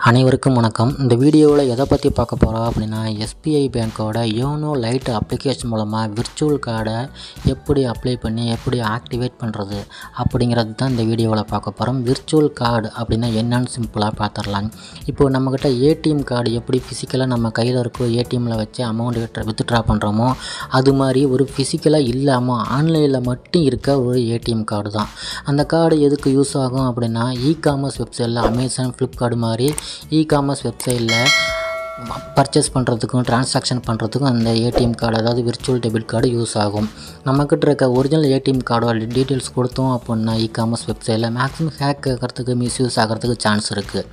அனைவருக்கும் வணக்கம். இந்த வீடியோவில் எதை பற்றி பார்க்க போகிறோம் அப்படின்னா, எஸ்பிஐ பேங்க்கோட யோனோ லைட் அப்ளிகேஷன் மூலமாக விர்ச்சுவல் கார்டை எப்படி அப்ளை பண்ணி எப்படி ஆக்டிவேட் பண்ணுறது அப்படிங்கிறது தான் இந்த வீடியோவில் பார்க்க போகிறோம். விர்ச்சுவல் கார்டு அப்படின்னா என்னன்னு சிம்பிளாக பார்த்துடலாம். இப்போது நம்மக்கிட்ட ஏடிஎம் கார்டு எப்படி ஃபிசிக்கலாக நம்ம கையில் இருக்கோ ஏடிஎம்மில் வச்சு அமௌண்ட் வித்ட்ரா பண்ணுறோமோ, அது மாதிரி ஒரு ஃபிசிக்கலாக இல்லாமல் ஆன்லைனில் மட்டும் இருக்க ஒரு ஏடிஎம் கார்டு தான். அந்த கார்டு எதுக்கு யூஸ் ஆகும் அப்படின்னா, இ-காமர்ஸ் வெப்சைட்டில் அமேசான், ஃப்ளிப்கார்ட் மாதிரி இ-காமர்ஸ் வெப்சைட்டில் பர்ச்சேஸ் பண்ணுறதுக்கும் ட்ரான்சாக்ஷன் பண்ணுறதுக்கும் அந்த ஏடிஎம் கார்டு, அதாவது விர்ச்சுவல் டெபிட் கார்டு யூஸ் ஆகும். நம்மக்கிட்ட இருக்க ஒரிஜினல் ஏடிஎம் கார்டோட டீட்டெயில்ஸ் கொடுத்தோம் அப்படின்னா இ-காமர்ஸ் வெப்சைட்டில் மேக்ஸிமம் ஹேக் ஆகிறதுக்கு மிஸ்யூஸ் ஆகிறதுக்கு சான்ஸ் இருக்குது.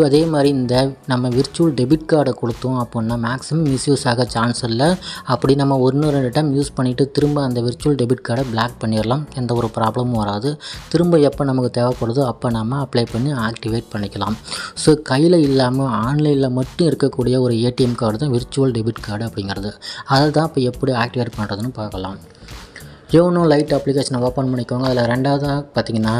அதே மாதிரி இந்த நம்ம விர்ச்சுவல் டெபிட் கார்டை கொடுத்தோம் அப்படின்னா மேக்ஸிமம் மிஸ்யூஸ் ஆக சான்ஸ் இல்லை. அப்படி நம்ம 1-2 டைம் யூஸ் பண்ணிவிட்டு திரும்ப அந்த விர்ச்சுவல் டெபிட் கார்டை பிளாக் பண்ணிடலாம். எந்த ஒரு ப்ராப்ளமும் வராது. திரும்ப எப்போ நமக்கு தேவைப்படுதோ அப்போ நம்ம அப்ளை பண்ணி ஆக்டிவேட் பண்ணிக்கலாம். ஸோ கையில் இல்லாமல் ஆன்லைனில் மட்டும் இருக்கக்கூடிய ஒரு ஏடிஎம் கார்டு தான் விர்ச்சுவல் டெபிட் கார்டு அப்படிங்கிறது. அதை தான் இப்போ எப்படி ஆக்டிவேட் பண்ணுறதுன்னு பார்க்கலாம். யோனோ லைட் அப்ளிகேஷனை ஓப்பன் பண்ணிக்கோங்க. அதில் ரெண்டாவதாக பார்த்தீங்கன்னா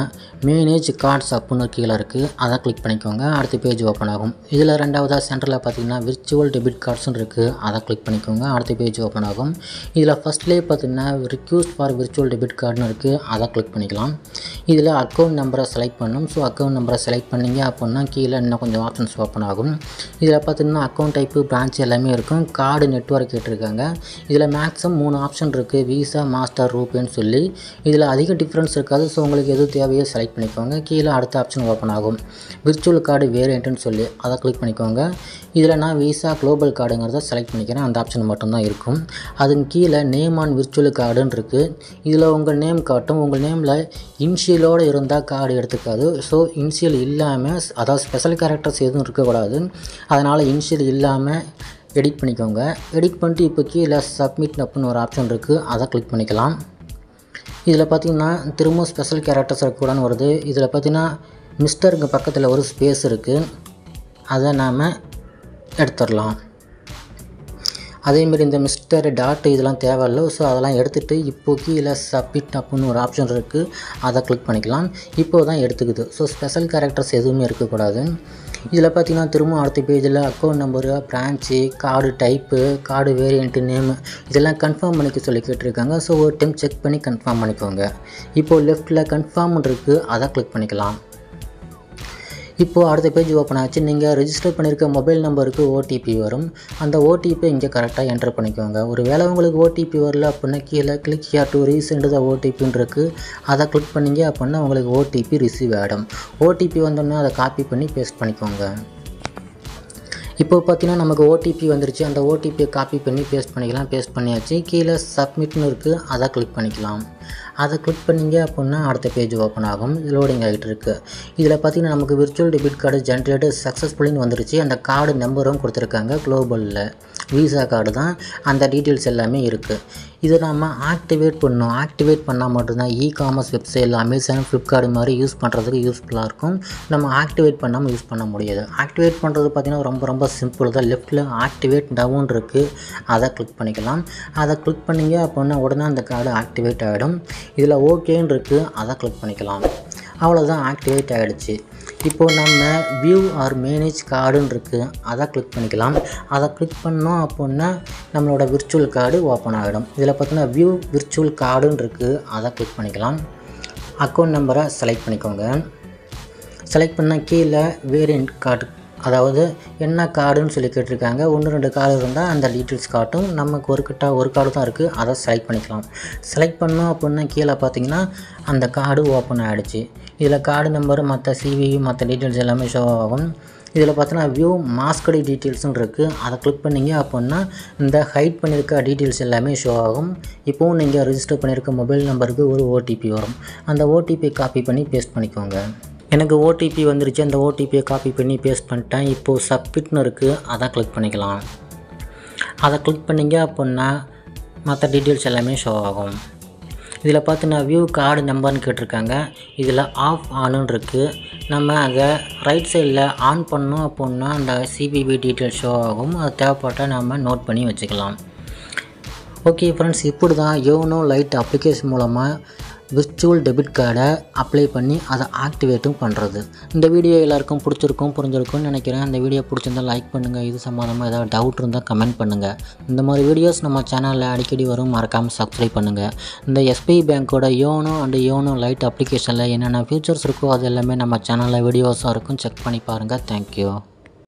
மேனேஜ் கார்ட்ஸ் அப்புடின்னு கீழே இருக்குது, அதை கிளிக் பண்ணிக்கோங்க. அடுத்த பேஜ் ஓப்பன் ஆகும். இதில் ரெண்டாவதாக சென்டரில் பார்த்தீங்கன்னா விர்ச்சுவல் டெபிட் கார்ட்ஸ்னு இருக்குது, அதை கிளிக் பண்ணிக்கோங்க. அடுத்த பேஜ் ஓப்பன் ஆகும். இதில் ஃபஸ்ட்லேயே பார்த்தீங்கன்னா ரிக்வெஸ்ட் ஃபார் விர்ச்சுவல் டெபிட் கார்டுன்னு இருக்குது, அதை கிளிக் பண்ணிக்கலாம். இதில் அக்கௌண்ட் நம்பரை செலக்ட் பண்ணணும். ஸோ அக்கௌண்ட் நம்பரை செலக்ட் பண்ணிங்க அப்படின்னா கீழே இன்னும் கொஞ்சம் ஆப்ஷன்ஸ் ஓப்பன் ஆகும். இதில் பார்த்தீங்கன்னா அக்கௌண்ட் டைப்பு, பிரான்ச் எல்லாமே இருக்கும். கார்டு நெட்வொர்க் கேட்டிருக்காங்க. இதில் மேக்ஸிமம் 3 ஆப்ஷன் இருக்குது, விசா, மாஸ்டர், ரூபேன்னு சொல்லி. இதில் அதிக டிஃப்ரென்ஸ் இருக்காது. ஸோ உங்களுக்கு எது தேவையோ செலக்ட் பண்ணிக்கோங்க. கீழே அடுத்த ஆப்ஷன் ஓப்பன் ஆகும், விர்ச்சுவல் கார்டு வேரியண்ட்டுன்னு சொல்லி, அதை கிளிக் பண்ணிக்கோங்க. இதில் நான் விசா குளோபல் கார்டுங்கிறத செலக்ட் பண்ணிக்கிறேன். அந்த ஆப்ஷன் மட்டும்தான் இருக்கும். அதுக்கு கீழே நேம் ஆன் விர்ச்சுவல் கார்டுன்னு இருக்குது. இதில் உங்கள் நேம் காட்டும். உங்கள் நேமில் இனிஷியலோடு இருந்தால் கார்டு எடுத்துக்காது. ஸோ இனிஷியல் இல்லாமல், அதாவது ஸ்பெஷல் கேரக்டர்ஸ் எதுவும் இருக்கக்கூடாது. அதனால் இனிஷியல் இல்லாமல் எடிட் பண்ணிக்கோங்க. எடிட் பண்ணிட்டு இப்போ கீழே சப்மிட் அப்படின்னு ஒரு ஆப்ஷன் இருக்குது, அதை கிளிக் பண்ணிக்கலாம். இதில் பார்த்திங்கன்னா திரும்ப ஸ்பெஷல் கேரக்டர்ஸ் இருக்கக்கூடாதுன்னு வருது. இதில் பார்த்திங்கன்னா மிஸ்டருக்கு பக்கத்தில் ஒரு ஸ்பேஸ் இருக்குது, அதை நாம் எடுத்துடலாம். அதேமாரி இந்த மிஸ்டர், டாட் இதெல்லாம் தேவையில்லை. ஸோ அதெல்லாம் எடுத்துகிட்டு இப்போ கீழே சப்மிட் அப்படின்னு ஒரு ஆப்ஷன் இருக்குது, அதை கிளிக் பண்ணிக்கலாம். இப்போ தான் எடுத்துக்குது. ஸோ ஸ்பெஷல் கேரக்டர்ஸ் எதுவுமே இருக்கக்கூடாது. இதில் பார்த்திங்கன்னா திரும்ப அடுத்த பேஜில் account number, branch, card type, card variant, name இதெல்லாம் கன்ஃபார்ம் பண்ணிக்க சொல்லி கேட்டிருக்காங்க. ஸோ ஒரு டைம் செக் பண்ணி கன்ஃபார்ம் பண்ணிக்கோங்க. இப்போது லெஃப்ட்டில் கன்ஃபார்ம் இருக்குது, அதை கிளிக் பண்ணிக்கலாம். இப்போது அடுத்த பேஜ் ஓப்பன் ஆச்சு. நீங்கள் ரெஜிஸ்டர் பண்ணியிருக்க மொபைல் நம்பருக்கு ஓடிபி வரும். அந்த ஓடிபியை இங்கே கரெக்டாக என்டர் பண்ணிக்கோங்க. ஒரு வேளை உங்களுக்கு ஓடிபி வரல அப்படின்னா கீழே கிளிக் ஹியர் டு ரீசெண்ட் த ஓடிபின்னு இருக்குது, அதை கிளிக் பண்ணிங்க அப்படின்னா உங்களுக்கு ஓடிபி ரிசீவ் ஆகிடும். ஓடிபி வந்தோடனே அதை காப்பி பண்ணி பேஸ்ட் பண்ணிக்கோங்க. இப்போ பார்த்தீங்கன்னா நமக்கு ஓடிபி வந்துருச்சு. அந்த ஓடிபியை காப்பி பண்ணி பேஸ்ட் பண்ணிக்கலாம். பேஸ்ட் பண்ணியாச்சு. கீழே சப்மிட்னு இருக்குது, அதை கிளிக் பண்ணிக்கலாம். அதை கிளிக் பண்ணிங்க அப்படின்னா அடுத்த பேஜ் ஓப்பன் ஆகும். லோடிங் ஆகிட்டு இருக்குது. இதில் பார்த்திங்கன்னா நமக்கு விர்ச்சுவல் டெபிட் கார்டு ஜென்ரேட் சக்ஸஸ்ஃபுல்லின்னு வந்துருச்சு. அந்த கார்டு நம்பரும் கொடுத்துருக்காங்க. குளோபலில் விசா கார்டு தான். அந்த டீட்டெயில்ஸ் எல்லாமே இருக்குது. இதை நம்ம ஆக்டிவேட் பண்ணணும். ஆக்டிவேட் பண்ணால் மட்டும்தான் இ-காமர்ஸ் வெப்சைட்டில் அமேசான், ஃப்ளிப்கார்ட் மாதிரி யூஸ் பண்ணுறதுக்கு யூஸ்ஃபுல்லாக இருக்கும். நம்ம ஆக்டிவேட் பண்ணாமல் யூஸ் பண்ண முடியாது. ஆக்டிவேட் பண்ணுறது பார்த்திங்கன்னா ரொம்ப சிம்பிள் தான். லெஃப்ட்டில் ஆக்டிவேட் டவுன் இருக்குது, அதை கிளிக் பண்ணிக்கலாம். அதை கிளிக் பண்ணிங்க அப்படின்னா உடனே அந்த கார்டு ஆக்டிவேட் ஆகிடும். இதில் ஓகேன்னு இருக்குது, அதை கிளிக் பண்ணிக்கலாம். அவ்வளோதான், ஆக்டிவேட் ஆகிடுச்சு. இப்போது நம்ம வியூ ஆர் மேனேஜ் கார்டுன்னு இருக்குது, அதை கிளிக் பண்ணிக்கலாம். அதை கிளிக் பண்ணோம் அப்படின்னா நம்மளோட விர்ச்சுவல் கார்டு ஓப்பன் ஆகிடும். இதில் பார்த்தீங்கன்னா வியூ விர்ச்சுவல் கார்டுன்னு இருக்குது, அதை கிளிக் பண்ணிக்கலாம். அக்கௌண்ட் நம்பரை செலக்ட் பண்ணிக்கோங்க. செலக்ட் பண்ணால் கீழே வேரியண்ட் கார்டு, அதாவது என்ன கார்டுன்னு சொல்லி கேட்டிருக்காங்க. 1-2 கார்டு இருந்தால் அந்த டீட்டெயில்ஸ் காட்டும். நமக்கு ஒரு கார்டு தான் இருக்குது, அதை செலக்ட் பண்ணிக்கலாம். செலக்ட் பண்ணோம் அப்படின்னா கீழே பார்த்தீங்கன்னா அந்த கார்டு ஓப்பன் ஆகிடுச்சு. இதில் கார்டு நம்பரு, மற்ற சிவி, மற்ற டீட்டெயில்ஸ் எல்லாமே ஷோ ஆகும். இதில் பார்த்தீங்கன்னா வியூ மாஸ்கடி டீட்டெயில்ஸ்னு இருக்குது, அதை கிளிக் பண்ணிங்க அப்படின்னா இந்த ஹைட் பண்ணியிருக்க டீட்டெயில்ஸ் எல்லாமே ஷோ ஆகும். இப்போவும் நீங்கள் ரெஜிஸ்டர் பண்ணியிருக்க மொபைல் நம்பருக்கு ஒரு ஓடிபி வரும். அந்த ஓடிபியை காப்பி பண்ணி பேஸ்ட் பண்ணிக்கோங்க. எனக்கு ஓடிபி வந்துருச்சு. அந்த ஓடிபியை காப்பி பண்ணி பேஸ்ட் பண்ணிட்டேன். இப்போது சப்மிட்னு இருக்குது, அதை கிளிக் பண்ணிக்கலாம். அதை கிளிக் பண்ணிங்க அப்படின்னா மற்ற டீட்டெயில்ஸ் எல்லாமே ஷோ ஆகும். இதில் பார்த்தீங்கன்னா வியூ கார்டு நம்பர்னு கேட்டிருக்காங்க. இதில் ஆஃப் ஆனுன்னு இருக்குது. நம்ம அதை ரைட் சைடில் ஆன் பண்ணோம் அப்படின்னா அந்த சிபிபி டீட்டெயில்ஸ் ஷோ ஆகும். அது தேவைப்பட்டால் நம்ம நோட் பண்ணி வச்சுக்கலாம். ஓகே ஃப்ரெண்ட்ஸ், இப்படி தான் யோனோ லைட் அப்ளிகேஷன் மூலமாக விர்ச்சுவல் டெபிட் கார்டை அப்ளை பண்ணி அதை ஆக்டிவேட்டும் பண்ணுறது. இந்த வீடியோ எல்லாருக்கும் பிடிச்சிருக்கும் புரிஞ்சிருக்கும்னு நினைக்கிறேன். இந்த வீடியோ பிடிச்சிருந்தால் லைக் பண்ணுங்கள். இது சம்மந்தமாக ஏதாவது டவுட் இருந்தால் கமெண்ட் பண்ணுங்கள். இந்த மாதிரி வீடியோஸ் நம்ம சேனலில் அடிக்கடி வரும், மறக்காமல் சப்ஸ்கிரைப் பண்ணுங்கள். இந்த எஸ்பிஐ பேங்க்கோட யோனோ அண்ட் யோனோ லைட் அப்ளிகேஷனில் என்னென்ன ஃபீச்சர்ஸ் இருக்கோ அது எல்லாமே நம்ம சேனலில் வீடியோஸாக இருக்கும், செக் பண்ணி பாருங்கள். தேங்க்யூ.